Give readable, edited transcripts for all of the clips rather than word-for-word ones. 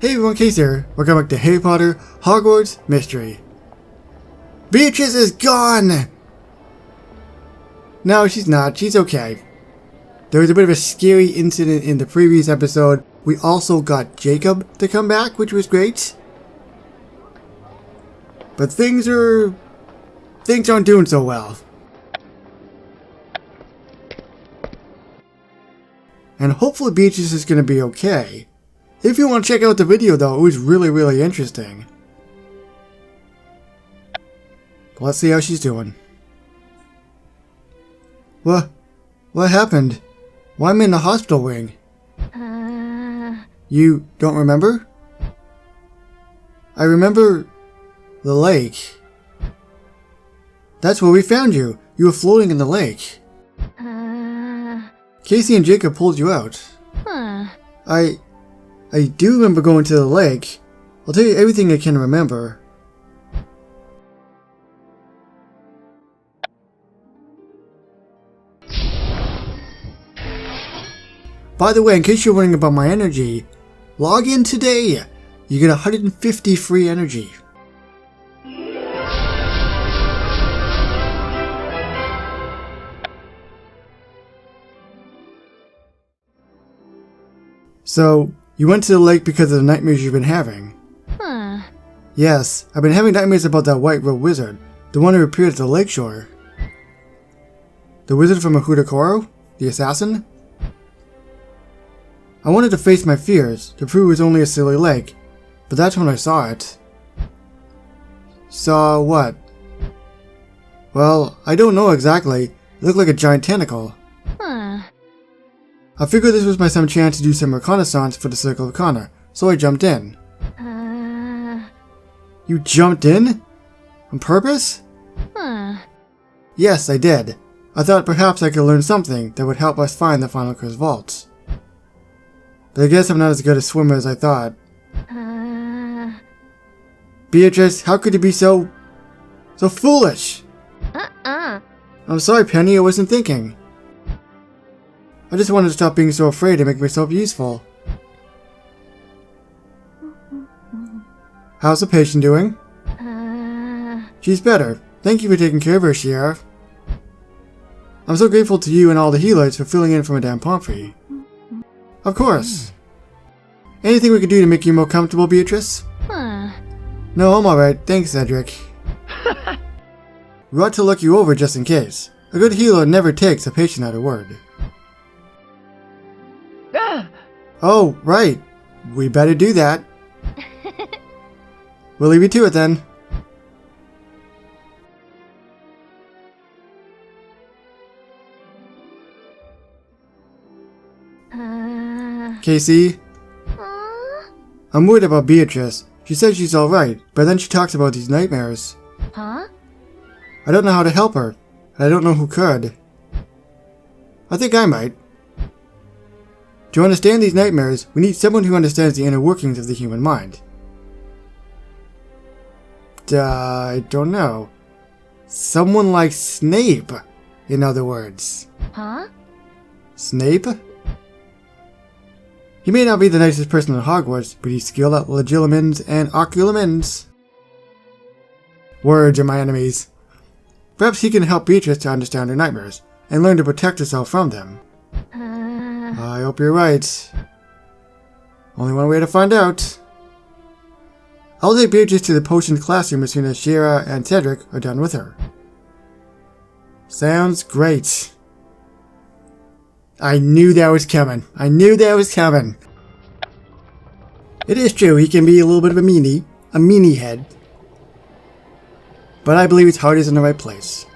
Hey everyone, Case here. Welcome back to Harry Potter Hogwarts Mystery. Beatrice is gone! No, she's not. She's okay. There was a bit of a scary incident in the previous episode. We also got Jacob to come back, which was great. But things aren't doing so well. And hopefully Beatrice is going to be okay. If you want to check out the video though, it was really interesting. But let's see how she's doing. What happened? Why am I in the hospital wing? You don't remember? I remember the lake. That's where we found you. You were floating in the lake. Casey and Jacob pulled you out. I do remember going to the lake. I'll tell you everything I can remember. By the way, in case you're wondering about my energy, log in today. You get 150 free energy. So, you went to the lake because of the nightmares you've been having? Yes, I've been having nightmares about that white-robed wizard, the one who appeared at the lakeshore. The wizard from Ahudakoro? The assassin? I wanted to face my fears, to prove it was only a silly lake, but that's when I saw it. Saw what? Well, I don't know exactly. It looked like a giant tentacle. I figured this was my some chance to do some reconnaissance for the Circle of Connor, so I jumped in. You jumped in? On purpose? Yes, I did. I thought perhaps I could learn something that would help us find the final Curse vaults. But I guess I'm not as good a swimmer as I thought. Beatrice, how could you be so foolish? I'm sorry, Penny, I wasn't thinking. I just wanted to stop being so afraid and make myself useful. How's the patient doing? She's better. Thank you for taking care of her, Sheriff. I'm so grateful to you and all the healers for filling in for Madame Pomfrey. Of course. Anything we could do to make you more comfortable, Beatrice? No, I'm alright. Thanks, Cedric. We ought to look you over just in case. A good healer never takes a patient at a word. Oh, right. We better do that. We'll leave you to it then. Casey? I'm worried about Beatrice. She says she's alright, but then she talks about these nightmares. I don't know how to help her. I don't know who could. I think I might. To understand these nightmares, we need someone who understands the inner workings of the human mind. I don't know. Someone like Snape, in other words. Snape? He may not be the nicest person in Hogwarts, but he's skilled at legilimens and oculimens. Words are my enemies. Perhaps he can help Beatrice to understand her nightmares, and learn to protect herself from them. I hope you're right. Only one way to find out. I'll take Beatrice to the potion classroom as soon as Shira and Cedric are done with her. Sounds great. I knew that was coming. I knew that was coming. It is true, he can be a little bit of a meanie head. But I believe his heart is in the right place.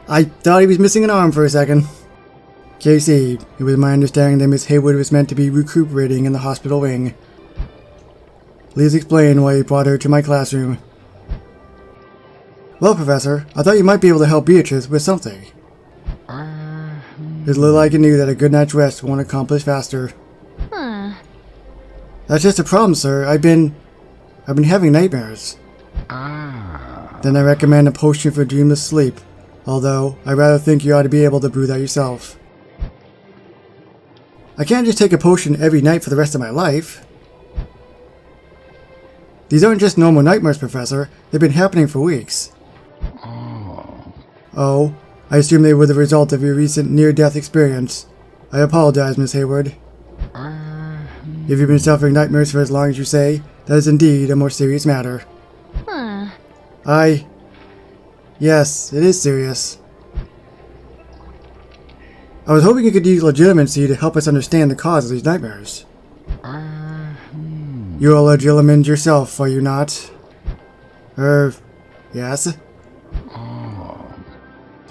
I thought he was missing an arm for a second. Casey, it was my understanding that Miss Haywood was meant to be recuperating in the hospital wing. Please explain why you brought her to my classroom. Well, Professor, I thought you might be able to help Beatrice with something. There's little I can do that a good night's rest won't accomplish faster. That's just a problem, sir. I've been having nightmares. Then I recommend a potion for dreamless sleep. Although, I rather think you ought to be able to brew that yourself. I can't just take a potion every night for the rest of my life. These aren't just normal nightmares, Professor. They've been happening for weeks. Oh, I assume they were the result of your recent near-death experience. I apologize, Miss Hayward. If you've been suffering nightmares for as long as you say, that is indeed a more serious matter. Yes, it is serious. I was hoping you could use legitimacy to help us understand the cause of these nightmares. You are legitimate yourself, are you not? Yes?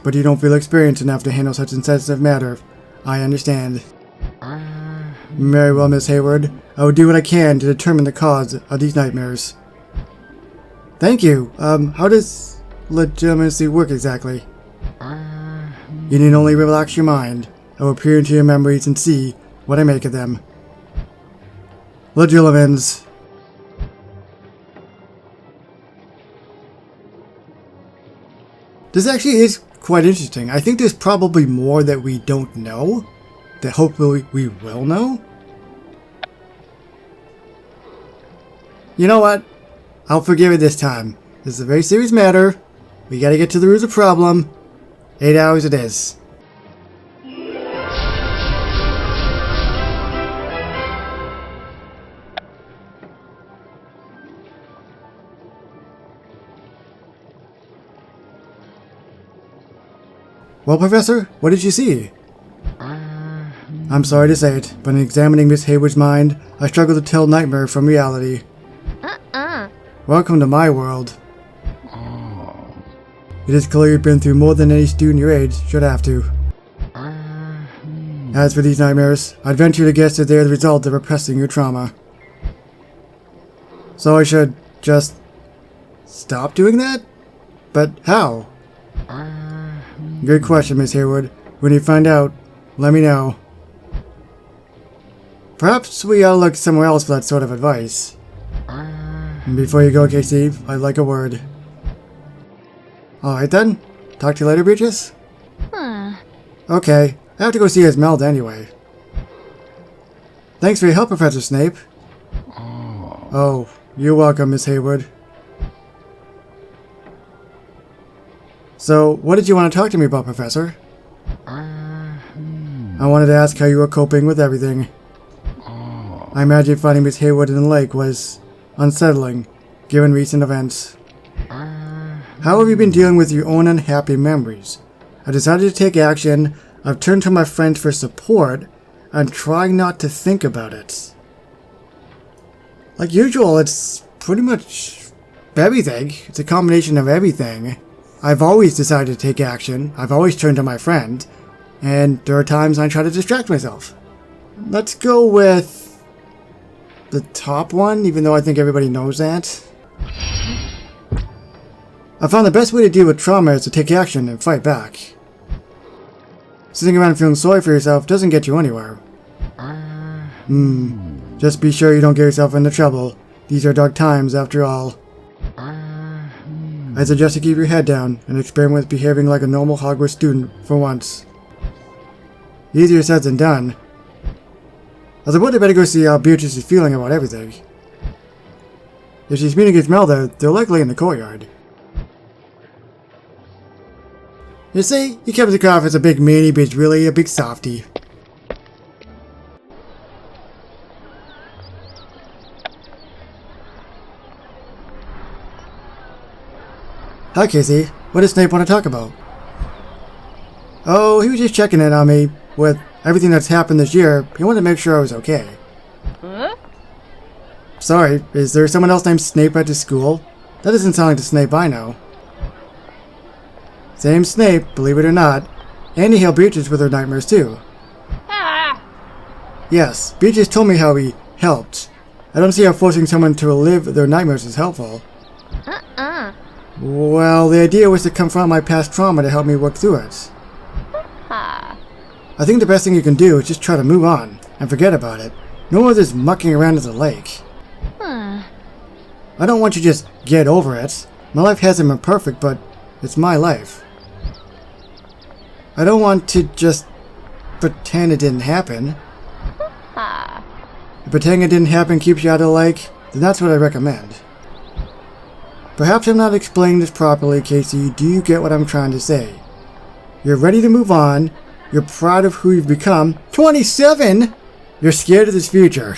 But you don't feel experienced enough to handle such insensitive matter. I understand. Very well, Miss Hayward. I will do what I can to determine the cause of these nightmares. Thank you. How does legitimacy work exactly? You need only relax your mind. I will peer into your memories and see what I make of them. Legilimens. This actually is quite interesting. I think there's probably more that we don't know, that hopefully we will know. You know what? I'll forgive it this time. This is a very serious matter. We gotta get to the root of the problem. 8 hours it is. Well, Professor, what did you see? I'm sorry to say it, but in examining Miss Hayward's mind, I struggle to tell nightmare from reality. Welcome to my world. It is clear you've been through more than any student your age should have to. As for these nightmares, I'd venture to guess that they are the result of repressing your trauma. So I should just stop doing that? But how? Good question, Miss Hayward. When you find out, let me know. Perhaps we ought to look somewhere else for that sort of advice. Before you go, KC, I'd like a word. Alright then. Talk to you later, Beatrice? Okay, I have to go see Esmeralda anyway. Thanks for your help, Professor Snape. Oh, you're welcome, Miss Hayward. So, what did you want to talk to me about, Professor? I wanted to ask how you were coping with everything. I imagine finding Miss Hayward in the lake was unsettling, given recent events. How have you been dealing with your own unhappy memories? I decided to take action. I've turned to my friends for support and trying not to think about it. Like usual, it's pretty much everything. It's a combination of everything. I've always decided to take action. I've always turned to my friend. And there are times I try to distract myself. Let's go with the top one, even though I think everybody knows that. I found the best way to deal with trauma is to take action and fight back. Sitting around feeling sorry for yourself doesn't get you anywhere. Just be sure you don't get yourself into trouble. These are dark times after all. I suggest you keep your head down and experiment with behaving like a normal Hogwarts student for once. Easier said than done. I suppose I better go see how Beatrice is feeling about everything. If she's meeting Esmeralda, they're likely in the courtyard. You see, he comes across as a big meanie, but he's really a big softie. Hi, Casey. What does Snape want to talk about? Oh, he was just checking in on me. With everything that's happened this year, he wanted to make sure I was okay. Sorry, is there someone else named Snape at the school? That doesn't sound like the Snape I know. Same Snape, believe it or not. And he helped Beatrice with her nightmares too. Yes, Beatrice told me how he helped. I don't see how forcing someone to relive their nightmares is helpful. Well, the idea was to confront my past trauma to help me work through it. I think the best thing you can do is just try to move on and forget about it. No more of this mucking around at the lake. I don't want you to just get over it. My life hasn't been perfect, but it's my life. I don't want to just pretend it didn't happen. If pretending it didn't happen keeps you out of the lake, then that's what I recommend. Perhaps I'm not explaining this properly, Casey. Do you get what I'm trying to say? You're ready to move on. You're proud of who you've become. 27?! You're scared of this future.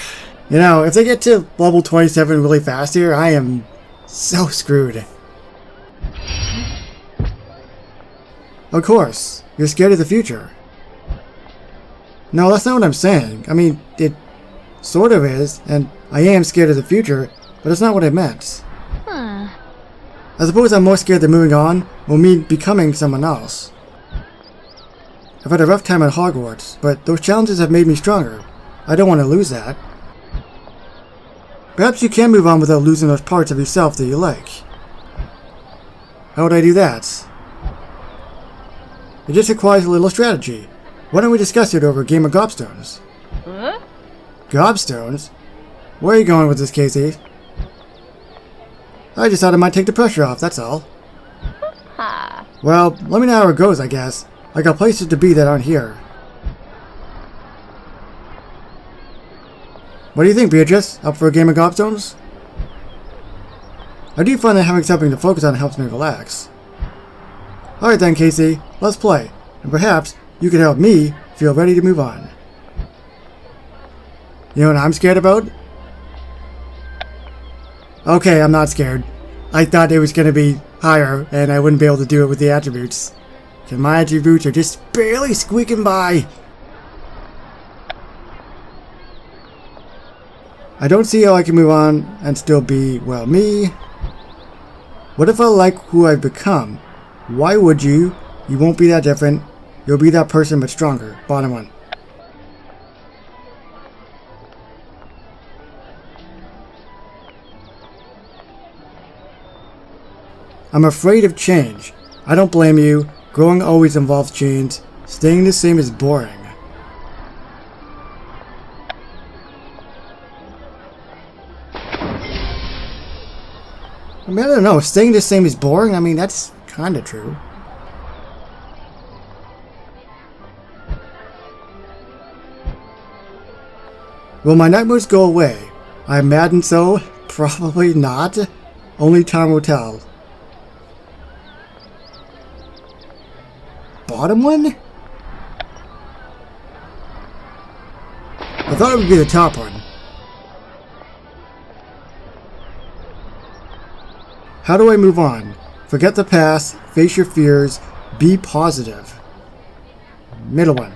You know, if they get to level 27 really fast here, I am so screwed. Of course, you're scared of the future. No, that's not what I'm saying. I mean, it sort of is, and I am scared of the future, but it's not what I meant. I suppose I'm more scared than moving on, or me becoming someone else. I've had a rough time at Hogwarts, but those challenges have made me stronger. I don't want to lose that. Perhaps you can move on without losing those parts of yourself that you like. How would I do that? It just requires a little strategy. Why don't we discuss it over a game of Gobstones? Huh? Gobstones? Where are you going with this, Casey? I just thought it might take the pressure off, that's all. Well, let me know how it goes, I guess. I got places to be that aren't here. What do you think, Beatrice? Up for a game of Gobstones? I do find that having something to focus on helps me relax. Alright then, Casey, let's play, and perhaps you can help me feel ready to move on. You know what I'm scared about? Okay, I'm not scared. I thought it was going to be higher, and I wouldn't be able to do it with the attributes. And my attributes are just barely squeaking by. I don't see how I can move on and still be, well, me. What if I like who I've become? Why would you? You won't be that different. You'll be that person but stronger. Bottom one. I'm afraid of change. I don't blame you. Growing always involves change. Staying the same is boring. I mean, I don't know. Staying the same is boring? I mean, that's kinda true. Will my nightmares go away? I imagine so. Probably not. Only time will tell. Bottom one? I thought it would be the top one. How do I move on? Forget the past, face your fears, be positive. Middle one.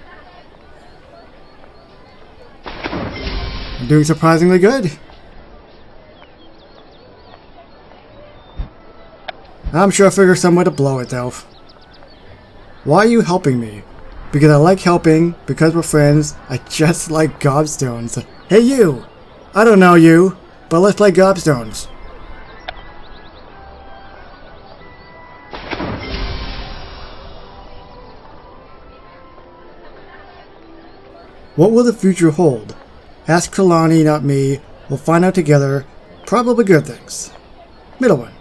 I'm doing surprisingly good. I'm sure I'll figure some way to blow it though. Why are you helping me? Because I like helping, because we're friends, I just like Gobstones. Hey you! I don't know you, but let's play Gobstones. What will the future hold? Ask Kalani, not me. We'll find out together. Probably good things. Middle one.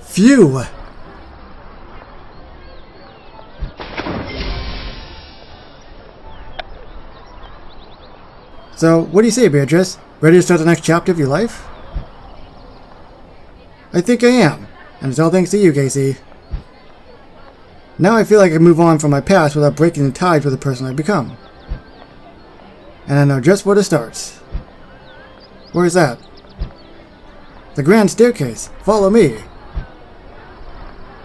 Phew! So, what do you say, Beatrice? Ready to start the next chapter of your life? I think I am, and it's all thanks to you, Casey. Now I feel like I can move on from my past without breaking the ties with the person I've become. And I know just where to start. Where is that? The grand staircase. Follow me.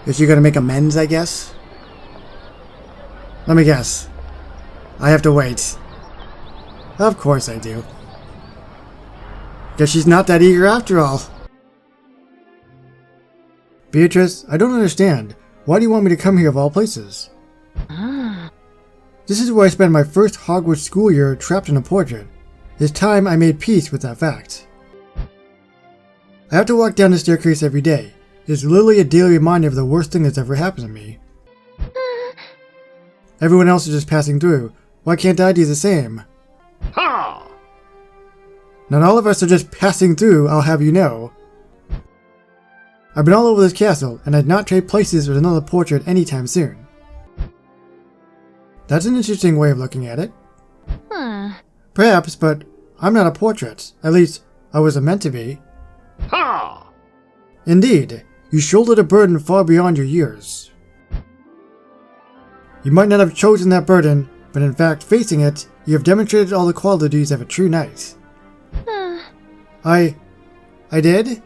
Is she gonna make amends, I guess? Let me guess. I have to wait. Of course I do. Guess she's not that eager after all. Beatrice, I don't understand. Why do you want me to come here of all places? This is where I spent my first Hogwarts school year trapped in a portrait. It's time I made peace with that fact. I have to walk down the staircase every day. It's literally a daily reminder of the worst thing that's ever happened to me. Everyone else is just passing through. Why can't I do the same? Ha! Not all of us are just passing through, I'll have you know. I've been all over this castle, and I'd not trade places with another portrait anytime soon. That's an interesting way of looking at it. Huh. Perhaps, but I'm not a portrait. At least, I wasn't meant to be. Ha! Indeed, you shouldered a burden far beyond your years. You might not have chosen that burden, but in fact, facing it, you have demonstrated all the qualities of a true knight. I did?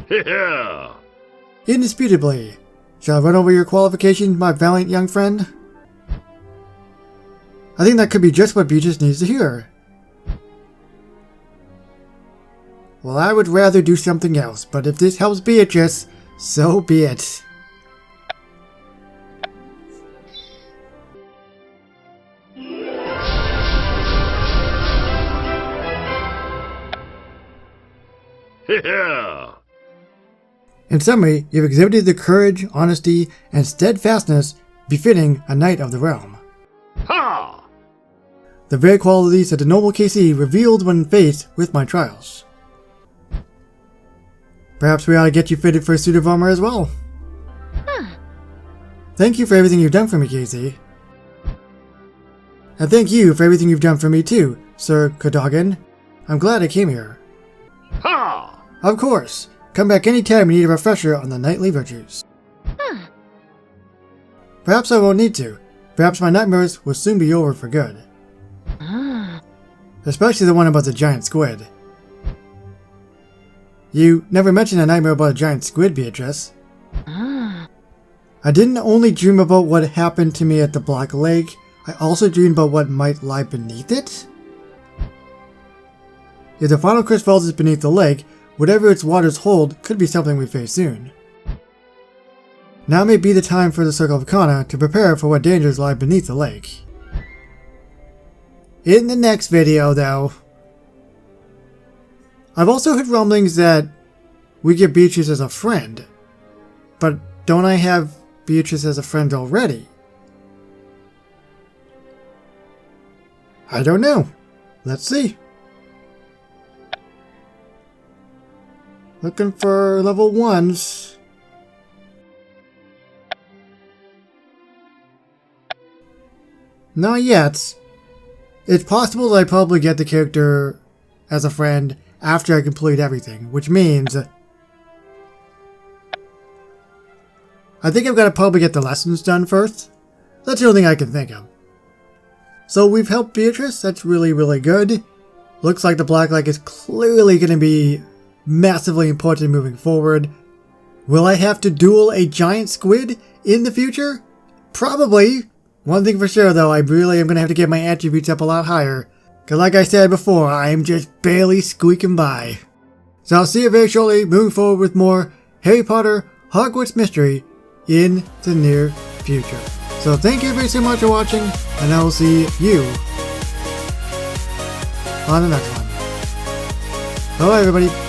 Yeah! Indisputably. Shall I run over your qualifications, my valiant young friend? I think that could be just what Beatrice needs to hear. Well, I would rather do something else, but if this helps Beatrice, so be it. Yeah! In summary, you've exhibited the courage, honesty, and steadfastness befitting a knight of the realm. Ha! The very qualities that the noble KC revealed when faced with my trials. Perhaps we ought to get you fitted for a suit of armor as well. Thank you for everything you've done for me, KC. And thank you for everything you've done for me too, Sir Cadogan. I'm glad I came here. Ha! Of course. Come back anytime you need a refresher on the knightly virtues. Perhaps I won't need to. Perhaps my nightmares will soon be over for good. Especially the one about the giant squid. You never mentioned a nightmare about a giant squid, Beatrice. I didn't only dream about what happened to me at the Black Lake, I also dreamed about what might lie beneath it. If the final curse falls is beneath the lake, whatever its waters hold could be something we face soon. Now may be the time for the Circle of Kana to prepare for what dangers lie beneath the lake. In the next video, though, I've also heard rumblings that we get Beatrice as a friend, but don't I have Beatrice as a friend already? I don't know. Let's see. Looking for level 1s. Not yet. It's possible that I probably get the character as a friend after I complete everything, which means I think I've got to probably get the lessons done first. That's the only thing I can think of. So we've helped Beatrice, that's really, really good. Looks like the Black Lake is clearly going to be massively important moving forward. Will I have to duel a giant squid in the future? Probably. One thing for sure though, I really am going to have to get my attributes up a lot higher. Because like I said before, I am just barely squeaking by. So I'll see you very shortly, moving forward with more Harry Potter Hogwarts mystery in the near future. So thank you very so much for watching, and I will see you on the next one. Bye everybody.